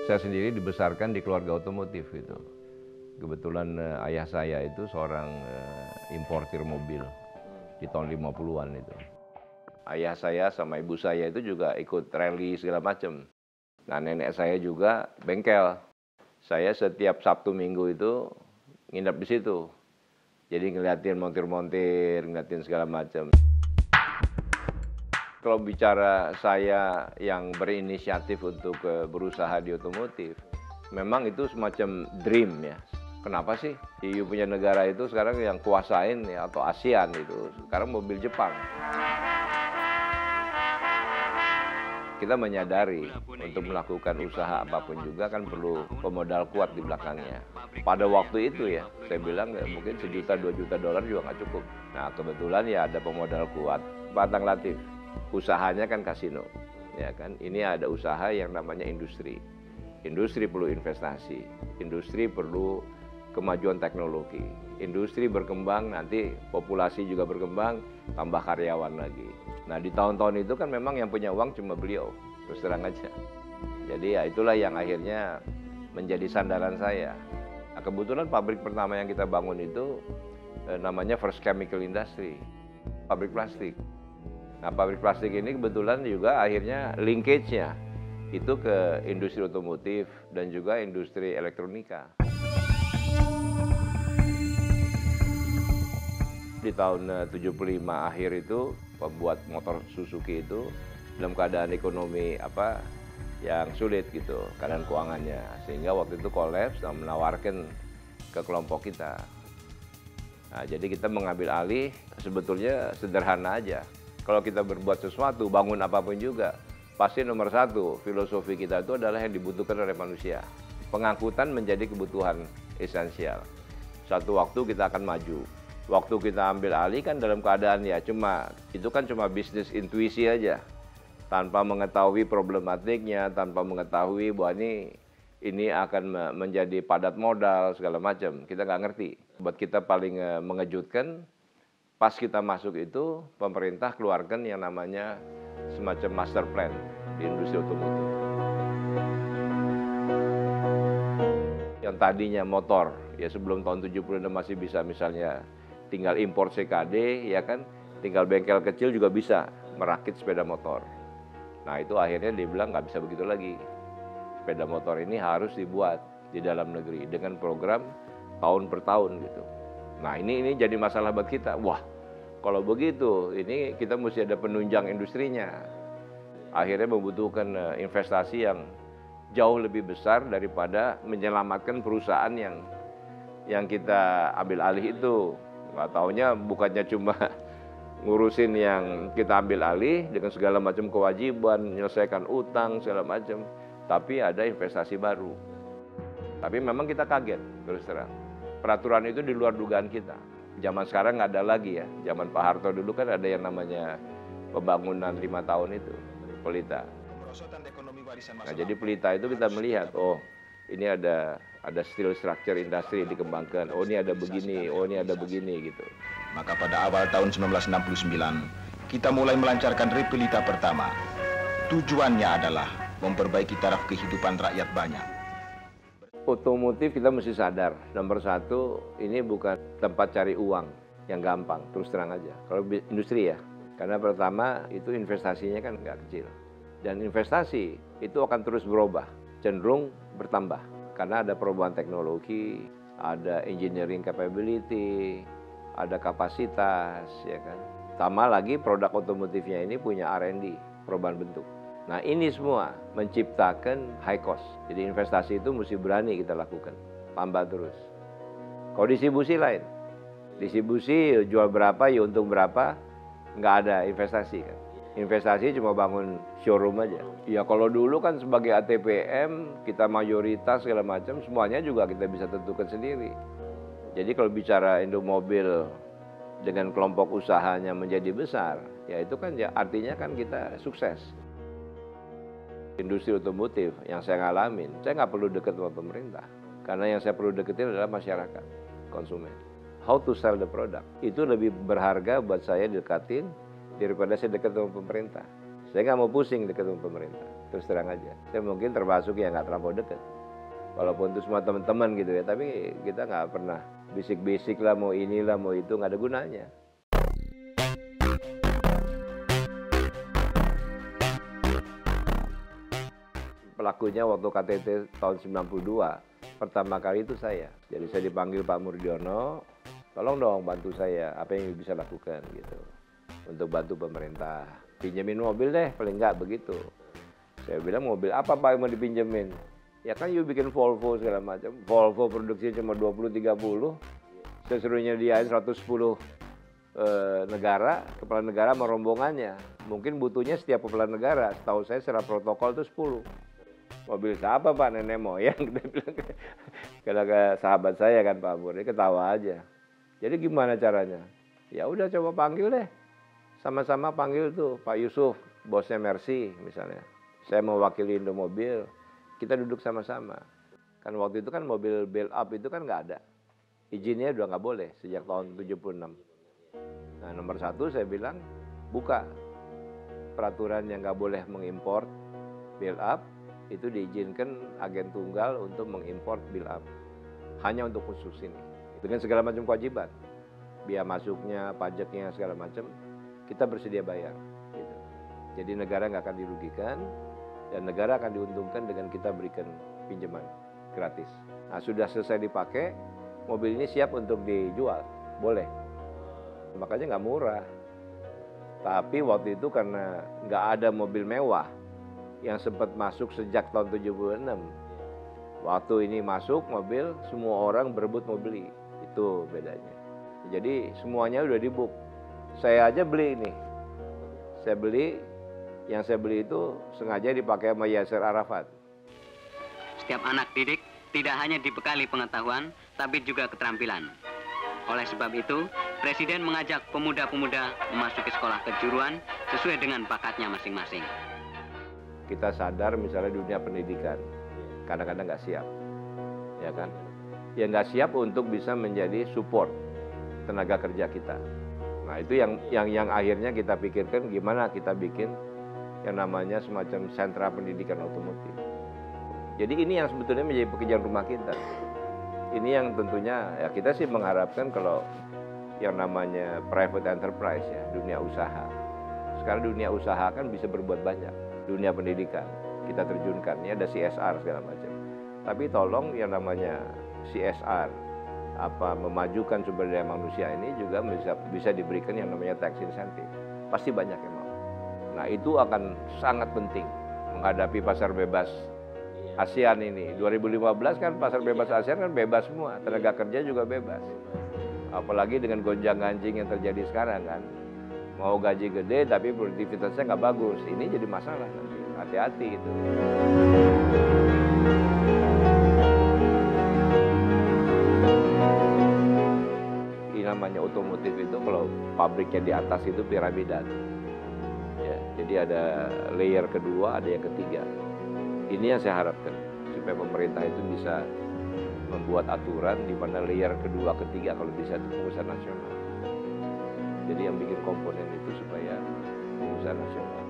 Saya sendiri dibesarkan di keluarga otomotif gitu. Kebetulan ayah saya itu seorang importir mobil di tahun 50-an itu. Ayah saya sama ibu saya itu juga ikut rally segala macam. Nah, nenek saya juga bengkel. Saya setiap Sabtu Minggu itu nginep di situ. Jadi ngeliatin montir-montir, ngeliatin segala macam. Kalau bicara saya yang berinisiatif untuk berusaha di otomotif, memang itu semacam dream ya. Kenapa sih EU punya negara itu sekarang yang kuasain ya, atau ASEAN itu sekarang mobil Jepang. Kita menyadari untuk melakukan usaha apapun juga kan perlu pemodal kuat di belakangnya. Pada waktu itu ya, saya bilang mungkin $1 juta, $2 juta juga nggak cukup. Nah, kebetulan ya ada pemodal kuat, Batang Latif. Usahanya kan kasino, ya kan. Ini ada usaha yang namanya industri. Industri perlu investasi, industri perlu kemajuan teknologi. Industri berkembang, nanti populasi juga berkembang, tambah karyawan lagi. Nah, di tahun-tahun itu kan memang yang punya uang cuma beliau, terus terang aja. Jadi ya itulah yang akhirnya menjadi sandaran saya. Nah, kebetulan pabrik pertama yang kita bangun itu namanya First Chemical Industry, pabrik plastik. Nah, pabrik plastik ini kebetulan juga akhirnya linkage-nya itu ke industri otomotif dan juga industri elektronika. Di tahun 75 akhir itu pembuat motor Suzuki itu dalam keadaan ekonomi yang sulit gitu, keadaan keuangannya, sehingga waktu itu kolaps dan menawarkan ke kelompok kita. Nah, jadi kita mengambil alih, sebetulnya sederhana aja. Kalau kita berbuat sesuatu, bangun apapun juga, pasti nomor satu, filosofi kita itu adalah yang dibutuhkan oleh manusia. Pengangkutan menjadi kebutuhan esensial. Suatu waktu kita akan maju. Waktu kita ambil alih kan dalam keadaan ya itu kan cuma bisnis intuisi aja. Tanpa mengetahui problematiknya, tanpa mengetahui bahwa ini akan menjadi padat modal, segala macam. Kita nggak ngerti. Buat kita paling mengejutkan, pas kita masuk itu, pemerintah keluarkan yang namanya semacam master plan di industri otomotif. Yang tadinya motor, ya sebelum tahun 76 masih bisa misalnya tinggal impor CKD, ya kan, tinggal bengkel kecil juga bisa merakit sepeda motor. Nah, itu akhirnya dia bilang nggak bisa begitu lagi. Sepeda motor ini harus dibuat di dalam negeri dengan program tahun per tahun gitu. Nah, ini jadi masalah buat kita. Wah, kalau begitu, ini kita mesti ada penunjang industrinya. Akhirnya membutuhkan investasi yang jauh lebih besar daripada menyelamatkan perusahaan yang kita ambil alih itu. Nggak taunya bukannya cuma ngurusin yang kita ambil alih dengan segala macam kewajiban, menyelesaikan utang, segala macam. Tapi ada investasi baru. Tapi memang kita kaget, terus terang. Peraturan itu di luar dugaan kita. Zaman sekarang nggak ada lagi ya. Zaman Pak Harto dulu kan ada yang namanya pembangunan 5 tahun itu, Pelita. Nah, jadi Pelita itu kita melihat, oh ini ada steel structure industri dikembangkan, oh ini ada begini, oh ini ada begini gitu. Maka pada awal tahun 1969, kita mulai melancarkan Repelita pertama. Tujuannya adalah memperbaiki taraf kehidupan rakyat banyak. Otomotif kita mesti sadar, nomor satu, ini bukan tempat cari uang yang gampang, terus terang aja. Kalau industri ya, karena pertama itu investasinya kan nggak kecil. Dan investasi itu akan terus berubah, cenderung bertambah. Karena ada perubahan teknologi, ada engineering capability, ada kapasitas, ya kan. Tambah lagi produk otomotifnya ini punya R&D, perubahan bentuk. Nah, ini semua menciptakan high cost. Jadi investasi itu mesti berani kita lakukan, tambah terus. Kalau distribusi lain, distribusi jual berapa, ya untung berapa, nggak ada investasi kan. Investasi cuma bangun showroom aja. Ya kalau dulu kan sebagai ATPM, kita mayoritas segala macam, semuanya juga kita bisa tentukan sendiri. Jadi kalau bicara Indomobil dengan kelompok usahanya menjadi besar, ya itu kan ya artinya kan kita sukses. Industri otomotif yang saya ngalamin, saya nggak perlu dekat sama pemerintah. Karena yang saya perlu deketin adalah masyarakat, konsumen. How to sell the product, itu lebih berharga buat saya dekatin daripada saya dekat sama pemerintah. Saya nggak mau pusing dekat dengan pemerintah, terus terang aja. Saya mungkin termasuk yang nggak terlampau dekat. Walaupun itu semua teman-teman gitu ya, tapi kita nggak pernah bisik-bisik lah, mau inilah, mau itu, nggak ada gunanya. Pelakunya waktu KTT tahun 92, pertama kali itu saya. Jadi saya dipanggil Pak Murdiono, tolong dong bantu saya, apa yang bisa lakukan gitu. Untuk bantu pemerintah. Pinjemin mobil deh, paling nggak begitu. Saya bilang mobil apa Pak yang mau dipinjemin? Ya kan you bikin Volvo segala macam. Volvo produksinya cuma 20-30. Saya suruh nyediain 110 negara, kepala negara sama rombongannya. Mungkin butuhnya setiap kepala negara, setahu saya secara protokol itu 10. Mobil siapa Pak, nenek moyang? Dia bilang, kalau ke sahabat saya kan Pak Mur, dia ketawa aja. Jadi gimana caranya? Ya udah coba panggil deh. Sama-sama panggil tuh Pak Yusuf, bosnya Mercy misalnya. Saya mewakili Indomobil, kita duduk sama-sama. Kan waktu itu kan mobil bail up itu kan nggak ada. Izinnya udah nggak boleh sejak tahun 76. Nah nomor 1 saya bilang, buka peraturan yang nggak boleh mengimpor bail up, itu diizinkan agen tunggal untuk mengimpor bail up. Hanya untuk khusus ini. Dengan segala macam kewajiban. Biaya masuknya, pajaknya, segala macam. Kita bersedia bayar. Gitu. Jadi negara nggak akan dirugikan dan negara akan diuntungkan dengan kita berikan pinjaman gratis. Nah sudah selesai dipakai, mobil ini siap untuk dijual, boleh. Makanya nggak murah. Tapi waktu itu karena nggak ada mobil mewah yang sempat masuk sejak tahun 76. Waktu ini masuk mobil, semua orang berebut mau beli. Itu bedanya. Jadi semuanya udah dibook. Saya aja beli ini. Saya beli, yang saya beli itu sengaja dipakai sama Yasser Arafat. Setiap anak didik tidak hanya dibekali pengetahuan, tapi juga keterampilan. Oleh sebab itu, Presiden mengajak pemuda-pemuda memasuki sekolah kejuruan sesuai dengan bakatnya masing-masing. Kita sadar misalnya dunia pendidikan, kadang-kadang nggak siap. Ya kan? Ya nggak siap untuk bisa menjadi support tenaga kerja kita. Nah itu yang akhirnya kita pikirkan gimana kita bikin yang namanya semacam sentra pendidikan otomotif. Jadi ini yang sebetulnya menjadi pekerjaan rumah kita. Ini yang tentunya ya kita sih mengharapkan kalau yang namanya private enterprise ya, dunia usaha. Sekarang dunia usaha kan bisa berbuat banyak. Dunia pendidikan kita terjunkan, ini ada CSR segala macam. Tapi tolong yang namanya CSR memajukan sumber daya manusia ini juga bisa diberikan yang namanya tax incentive. Pasti banyak yang mau. Nah itu akan sangat penting menghadapi pasar bebas ASEAN ini. 2015 kan pasar bebas ASEAN kan bebas semua, tenaga kerja juga bebas. Apalagi dengan gonjang-ganjing yang terjadi sekarang kan. Mau gaji gede tapi produktivitasnya nggak bagus. Ini jadi masalah nanti. Hati-hati itu. Namanya otomotif itu kalau pabriknya di atas itu piramidal. Ya, jadi ada layer kedua, ada yang ketiga. Ini yang saya harapkan supaya pemerintah itu bisa membuat aturan di mana layer kedua, ketiga kalau bisa itu pengusaha nasional. Jadi yang bikin komponen itu supaya pengusaha nasional.